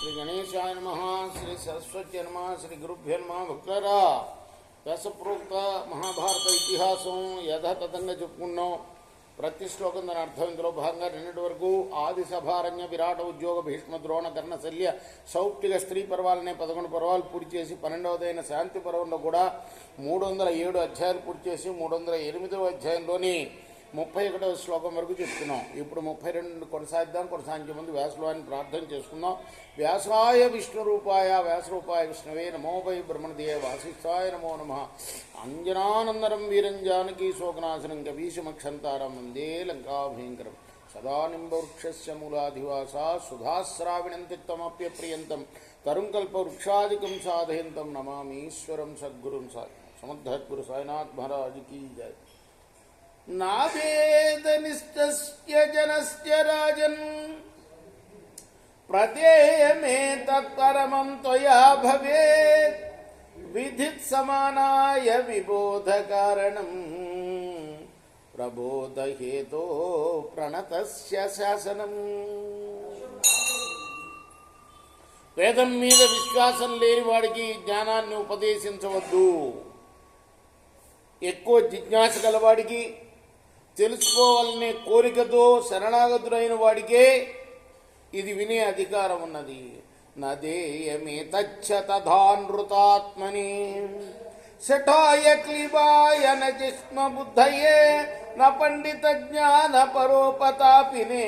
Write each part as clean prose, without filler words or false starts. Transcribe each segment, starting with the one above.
శ్రీ గణేశాయ నమః, శ్రీ సరస్వతి నమః, శ్రీ గురుభ్యో నమః. భక్తులారా, వ్యాసప్రోక్త మహాభారత ఇతిహాసం యథాతథంగా చెప్పుకున్నాం. ప్రతి శ్లోకం దాని అర్థం ఇందులో భాగంగా నిన్నటి వరకు ఆది సభారణ్య విరాట ఉద్యోగ భీష్మ ద్రోణ కర్ణ శల్య సౌప్తిక స్త్రీ పర్వాలనే 11 పర్వాలు పూర్తి చేసి 12వదైన శాంతి పర్వంలో కూడా 307 అధ్యాయాలు పూర్తి చేసి 308వ అధ్యాయంలోని 31వ శ్లోకం వరకు చెప్తున్నాం. ఇప్పుడు 32 కొనసాగించే ముందు వ్యాసలోని ప్రార్థన చేసుకుందాం. వ్యాసాయ విష్ణు రూపాయ వ్యాసరూపాయ విష్ణవే నమో వై బ్రహ్మణదేవ వాసిష్ఠాయ నమో నమః. అంజనానందరం వీరంజానకీ శోకనాశనం కవీశమక్షంతారం వందే లంకాభయంకరం. సదానింబవృక్షస్య మూలాధివాసా సుధాస్రావిణంతిత్తమప్యప్రియంతం తరుంకల్పవృక్షాదికం సాధయంతం నమామీశ్వరం సద్గురుం సమర్థద్గురు సాయినాథ్ మహారాజ్ కీ జయ. నావేదనిష్టస్య జనస్య రాజన్ ప్రదేయమే తత్పరమం త్వయా భవేత్ విధిత్ సమానాయ విబోధ కారణం ప్రబోధహేతో ప్రణతస్య శాసనం. వేదం మీద విశ్వాసం లేని వాడికి జ్ఞానాన్ని ఉపదేశించవద్దు. ఎక్కువ జిజ్ఞాస గలవాడికి, తెలుసుకోవాలనే కోరికతో శరణాగతుడైన వాడికే ఇది వినే అధికారం ఉన్నది. నదేయమే తథానృతాత్మని శఠాయ క్లీబాయ నజిష్మ బుద్ధయే న పండిత జ్ఞాన పరోపతాపినే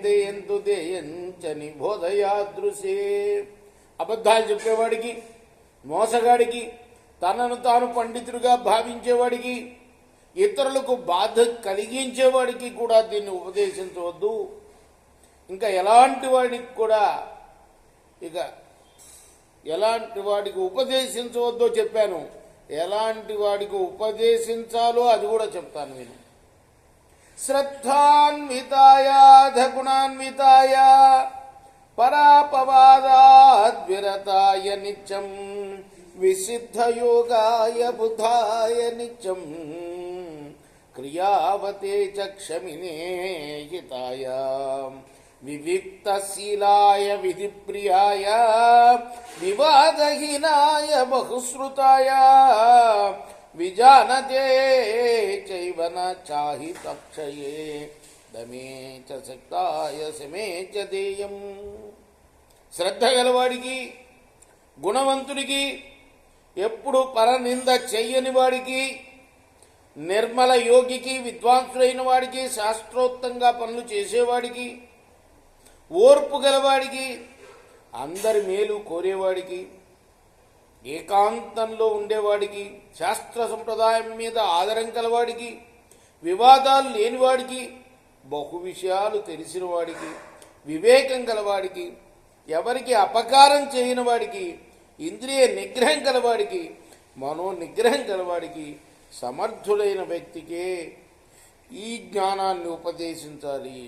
దేయంతు దేయంచని బోధయాదృశే. అబద్ధాలు చెప్పేవాడికి, మోసగాడికి, తనను తాను పండితుడిగా భావించేవాడికి, ఇతరులకు బాధ కలిగించేవాడికి కూడా దీన్ని ఉపదేశించవద్దు. ఇంకా ఎలాంటి వాడికి ఉపదేశించవద్దో చెప్పాను. ఎలాంటి వాడికి ఉపదేశించాలో అది కూడా చెప్తాను నేను. శ్రద్ధాన్వితాయ గుణాన్వితాయ పరాపవాదాద్విరతాయ నిత్యం విసిద్ధయోగాయ బుద్ధాయ నిత్యం క్రియావతే చ క్షమినే హితాయ వివిక్తశీలాయ విధిప్రియాయ వివాదహీనాయ బహుశ్రుతాయ విజానతే చైవ న చాహి తక్షయే దమే చ శక్తాయ శమే చ దేయం. శ్రద్ధ గలవాడికి, గుణవంతుడికి, ఎప్పుడు పరనింద చెయ్యని వాడికి, నిర్మల యోగికి, విద్వాంసుడైన వాడికి, శాస్త్రోక్తంగా పనులు చేసేవాడికి, ఓర్పు గలవాడికి, అందరి మేలు కోరేవాడికి, ఏకాంతంలో ఉండేవాడికి, శాస్త్ర సంప్రదాయం మీద ఆదరం కలవాడికి, వివాదాలు లేనివాడికి, బహు విషయాలు తెలిసిన వాడికి, వివేకం గలవాడికి, ఎవరికి అపకారం చేయని వాడికి, ఇంద్రియ నిగ్రహం కలవాడికి, మనో నిగ్రహం కలవాడికి, సమర్థుడైన వ్యక్తికే ఈ జ్ఞానాన్ని ఉపదేశించాలి.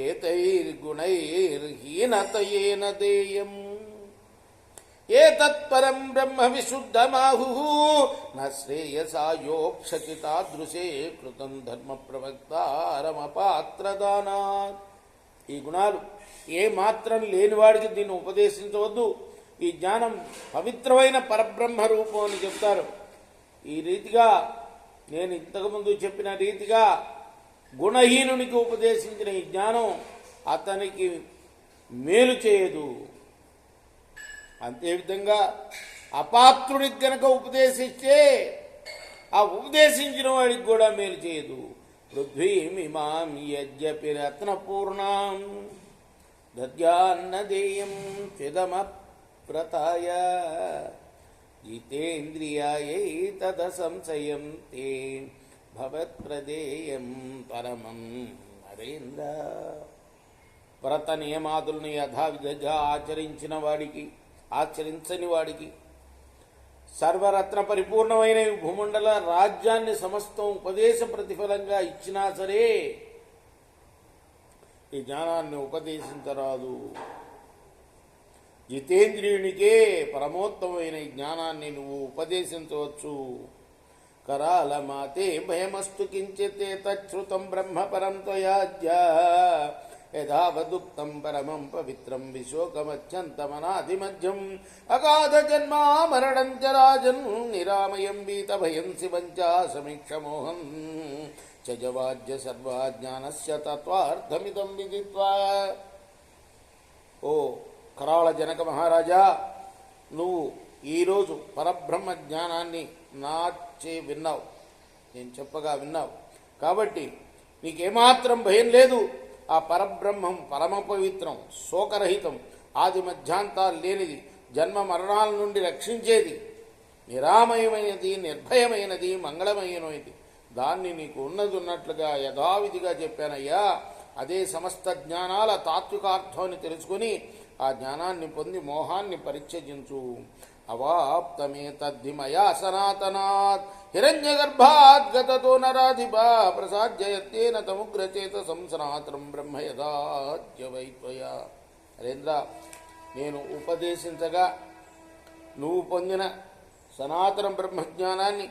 ఏతైర్గుణైర్హీనతయేన దేయం ఏతత్పరం బ్రహ్మ విశుద్ధమాహు న శ్రేయసాయోక్షతి తాదృశే కృతం ధర్మ ప్రవక్తారమపాత్రదానాత్. ఈ గుణాలు ఏ మాత్రం లేనివాడికి దీన్ని ఉపదేశించవద్దు. ఈ జ్ఞానం పవిత్రమైన పరబ్రహ్మ రూపం అని చెప్తారు. ఈ రీతిగా నేను ఇంతకుముందు చెప్పిన రీతిగా గుణహీనునికి ఉపదేశించిన ఈ జ్ఞానం అతనికి మేలు చేయదు. అంతేవిధంగా అపాత్రుడికి గనక ఉపదేశిస్తే ఆ ఉపదేశించిన వాడికి కూడా మేలు చేయదు. పృథ్వీమిమాం యజ్ఞపి రత్నపూర్ణాం దద్యాన్నదేయం చిదమప్రతాయ జితేంద్రియాయై తద సంశయం తే భవత్ప్రదేయం పరమం నరేంద్ర. వ్రత నియమాదులను యథావిధిగా ఆచరించని వాడికి సర్వరత్న పరిపూర్ణమైన భూమండల రాజ్యాన్ని సమస్తం ఉపదేశ ప్రతిఫలంగా ఇచ్చినా సరే ఈ జ్ఞానాన్ని ఉపదేశించరాదు. జితేంద్రియునికే పరమోత్తమైన ఈ జ్ఞానాన్ని నువ్వు ఉపదేశించవచ్చు. కరాలమాతే భయమస్తు కించితే తచ్ఛృతం బ్రహ్మ పరం త్వయాద్య యథావదుక్తం పరమం పవిత్రం విశోకమత్యంతమనాదిమధ్యం అగాధ జన్మా మరణం చ రాజన్ నిరామయం వీతభయం శివం చ సమీక్షమోహం చజవాజ్య సర్వాజ్ఞానస్య తత్వార్థమిదం విదిత్వా. ఓ కరాళ జనక మహారాజా, నువ్వు ఈరోజు పరబ్రహ్మ జ్ఞానాన్ని నాచే విన్నావు, నేను చెప్పగా విన్నావు. కాబట్టి నీకేమాత్రం భయం లేదు. ఆ పరబ్రహ్మం పరమ పవిత్రం, శోకరహితం, ఆది మధ్యాంతాలు లేనిది, జన్మ మరణాల నుండి రక్షించేది, నిరామయమైనది, నిర్భయమైనది, మంగళమైనది. దాన్ని నీకు ఉన్నది ఉన్నట్లుగా యథావిధిగా చెప్పానయ్యా. అదే సమస్త జ్ఞానాల తాత్వికార్థాన్ని తెలుసుకుని ఆ జ్ఞానాన్ని పొంది మోహాన్ని పరిత్యజించు. అవాప్తమే తద్ధిమయా సనాతనాత్ హిరణ్యగర్భాత్ గతతో నరాధిపా ప్రసాద్యయత్తేన తముగ్రచేతసం సనాతనం బ్రహ్మ యథాద్యవైత్వయా. నరేంద్ర, నేను ఉపదేశించగా నువ్వు పొందిన సనాతన బ్రహ్మజ్ఞానాన్ని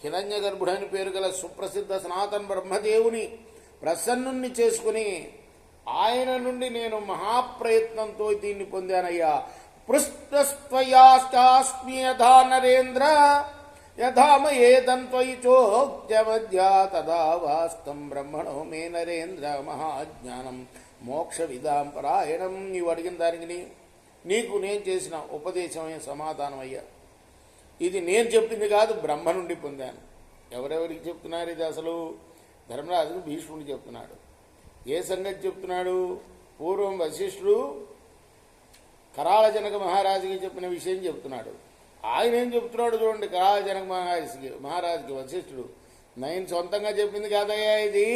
హిరణ్య గర్భుడని పేరు గల సుప్రసిద్ధ సనాతన బ్రహ్మదేవుని ప్రసన్నుణ్ణి చేసుకుని ఆయన నుండి నేను మహాప్రయత్నంతో దీన్ని పొందానయ్యా. పృష్టస్త్వయాస్మి యథా నరేంద్ర యథామయేదన్త్వయి చోక్త్యవద్యా తదా వాస్తం బ్రహ్మణో మే నరేంద్ర మహాజ్ఞానం మోక్ష విదాం పరాయణం. నీవు అడిగిన దానికి నీకు నేను చేసిన ఉపదేశమే సమాధానం అయ్యా. ఇది నేను చెప్పింది కాదు, బ్రహ్మ నుండి పొందాను. ఎవరెవరికి చెప్తున్నారు ఇది? అసలు ధర్మరాజుకు భీష్ముడు చెప్తున్నాడు. ఏ సంగతి చెప్తున్నాడు? పూర్వం వశిష్ఠుడు కరాళ జనక మహారాజుకి చెప్పిన విషయం చెప్తున్నాడు. ఆయన ఏం చెప్తున్నాడు చూడండి. కరాళ జనక మహారాజుకి వశిష్ఠుడు, నేను సొంతంగా చెప్పింది కాదయ్యా ఇది,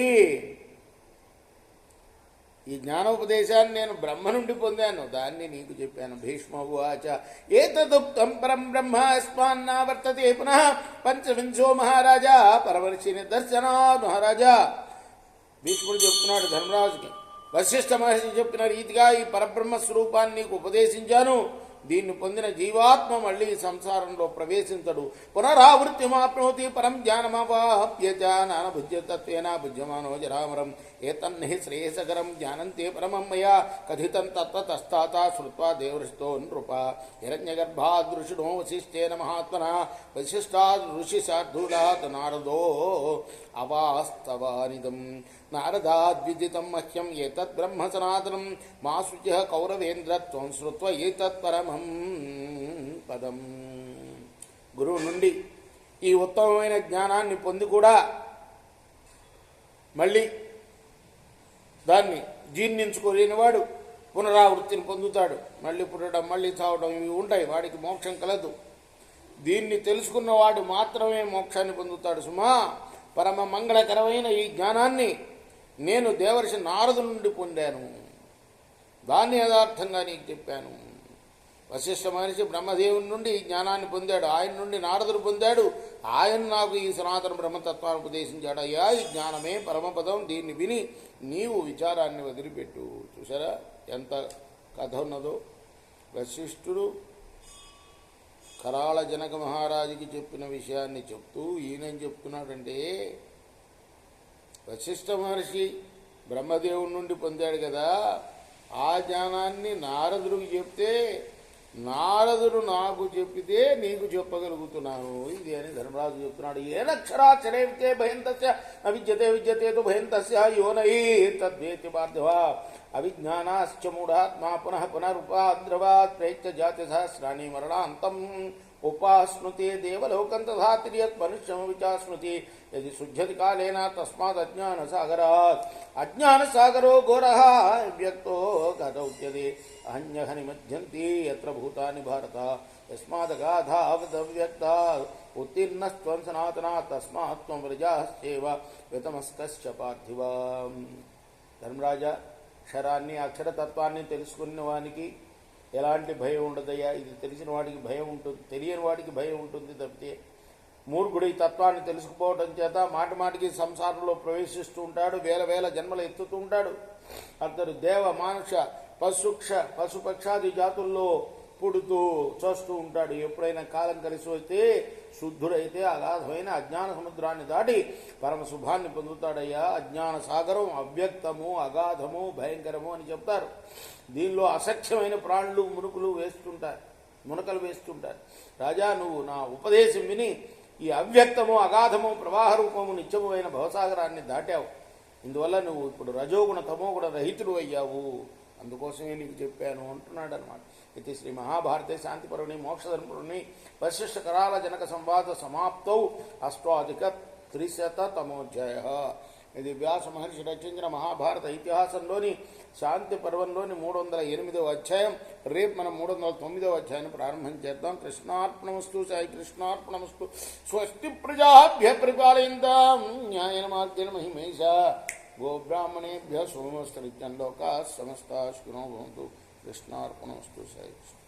ఈ జ్ఞానోపదేశాన్ని నేను బ్రహ్మ నుండి పొందాను, దాన్ని నీకు చెప్పాను. భీష్మ ఉవాచ ఏతదుక్తం పరం బ్రహ్మ యస్మాన్నా వర్తతే పునః పంచవింశో మహారాజా పరమర్షి నిదర్శనాత్. మహారాజా, భీష్ముడు చెప్తున్నాడు ధర్మరాజుకి, వశిష్ఠ మహర్షి చెప్పిన రీతిగా ఈ పరబ్రహ్మ స్వరూపాన్ని నీకు ఉపదేశించాను. దీన్ని పొందిన జీవాత్మ మళ్ళీ సంసారంలో ప్రవేశించడు. పునరావృత్తిమాప్నోతి పరం జ్ఞానమవాప్యచ నానభుజ్యతత్వేన భుజ్యమానో జరామరం ఏతన్హి శ్రేయసకరం జ్ఞానంతే పరమం మయా కథితం తత్వతస్తాత శ్రుత్వా దేవృష్టో నృప హిరణ్యగర్భాద్ ఋషిణో వశిష్ఠేన మహాత్మనా వశిష్ఠాద్ ఋషిశార్ధూలాత్ నారదో అవాస్తవానిదం నారదాద్విదితం మహ్యం ఏతత్ బ్రహ్మ సనాతనం మా శుచిః కౌరవేంద్ర త్వం శ్రుత్వ ఏతత్ పరమం పదం. గురువు నుండి ఈ ఉత్తమమైన జ్ఞానాన్ని పొంది కూడా మళ్ళీ దాన్ని జీర్ణించుకోలేనివాడు పునరావృత్తిని పొందుతాడు. మళ్ళీ పుట్టడం, మళ్ళీ చావడం ఇవి ఉంటాయి, వాడికి మోక్షం కలదు. దీన్ని తెలుసుకున్నవాడు మాత్రమే మోక్షాన్ని పొందుతాడు. సుమా, పరమ మంగళకరమైన ఈ జ్ఞానాన్ని నేను దేవర్షి నారదు నుండి పొందాను, దాన్ని యథార్థంగా నీకు చెప్పాను. వశిష్ఠ మహర్షి బ్రహ్మదేవుని నుండి ఈ జ్ఞానాన్ని పొందాడు, ఆయన నుండి నారదుడు పొందాడు, ఆయన నాకు ఈ సనాతన బ్రహ్మతత్వాన్ని ఉపదేశించాడు. అయ్యా, ఈ జ్ఞానమే పరమపదం, దీన్ని విని నీవు విచారాన్ని వదిలిపెట్టు. చూసారా ఎంత కథ ఉన్నదో. వశిష్ఠుడు కరాళ జనక మహారాజుకి చెప్పిన విషయాన్ని చెప్తూ ఈయనేం చెప్తున్నాడంటే, వశిష్ఠ మహర్షి బ్రహ్మదేవుడి నుండి పొందాడు కదా, ఆ జ్ఞానాన్ని నారదుడికి చెప్తే నారదుడు నాకు చెప్పితే నీకు చెప్పగలుగుతున్నాను ఇది అని ధర్మరాజు చెప్తున్నాడు. ఏనక్షరాక్షరే విద్యే భయం తస్య అవిద్యతే విద్యతే భయం తస్య యోనై తద్వేతి పార్థివ అవిజ్ఞానాశ్చ మూఢాత్మా పునః పునరుపాద్రవాత్ ప్రేత్య జాతి సహస్రాణి మరణాంతం ఉపాస్మృతే దేవలోకం తథా తిర్యక్ మనుష్యం విచాస్మృతి యది శుద్ధ్యతి కాలేన తస్మాత్ అజ్ఞానసాగరాత్ అజ్ఞానసాగరో ఘోరః వ్యక్తో గతౌచ్యతే అహన్యః నిమజ్జంతి యత్ర భూతాని భారత యస్మాదగాధావదవ్యక్తా ఉత్తీర్ణస్త్వం సనాతనాత్ తస్మాత్ త్వం వ్రజాశ్చేవ వితమస్తశ్చ పార్థివ. ధర్మరాజా, అక్షరాన్ని అక్షరతత్వాన్ని తెలుసుకున్న వానికి ఎలాంటి భయం ఉండదయ్యా. ఇది తెలిసిన వాడికి భయం ఉంటుంది, తెలియని వాడికి భయం ఉంటుంది తప్పితే. మూర్ఖుడు ఈ తత్వాన్ని తెలుసుకుపోవడం చేత మాటి మాటికి సంసారంలో ప్రవేశిస్తూ ఉంటాడు, వేల వేల జన్మలు ఎత్తుతూ ఉంటాడు. అతడు దేవ మానుష పశుపక్షాది జాతుల్లో పుడుతూ చస్తూ ఉంటాడు. ఎప్పుడైనా కాలం కలిసి వస్తే శుద్ధుడైతే అగాధమైన అజ్ఞాన సముద్రాన్ని దాటి పరమ శుభాన్ని పొందుతాడయ్యా. అజ్ఞాన సాగరం అవ్యక్తము, అగాధము, భయంకరము అని చెప్తారు. దీనిలో అసఖ్యమైన ప్రాణులు మునుకలు వేస్తుంటారు. రాజా, నువ్వు నా ఉపదేశం విని ఈ అవ్యక్తము, అగాధము, ప్రవాహ రూపము, నిత్యము అయిన భవసాగరాన్ని దాటావు. ఇందువల్ల నువ్వు ఇప్పుడు రజోగుణ తమోగుణ రహితుడు అయ్యావు. అందుకోసమే నీకు చెప్పాను అంటున్నాడు అనమాట. ఇది శ్రీ మహాభారతే శాంతిపరుని మోక్షధర్మపురుని వశిష్ఠ కరాల జనక సంవాద సమాప్తౌ అష్టాధిక 300తమోధ్యాయ. ఇది వ్యాస మహర్షి రచించిన మహాభారత ఇతిహాసంలోని శాంతి పర్వంలోని 308వ అధ్యాయం. రేపు మనం 309వ అధ్యాయాన్ని ప్రారంభం చేద్దాం. కృష్ణార్పణమస్తు. సాయి కృష్ణార్పణమస్తు. స్వస్తి ప్రజాభ్య పరిపాలయంతాం న్యాయేన మార్గేణ మహిమేష గోబ్రాహ్మణేభ్య సోమస్తరిత్యం లోకా సమస్తా సుఖినో భవంతు. కృష్ణార్పణమస్తు. సాయి కృష్ణ.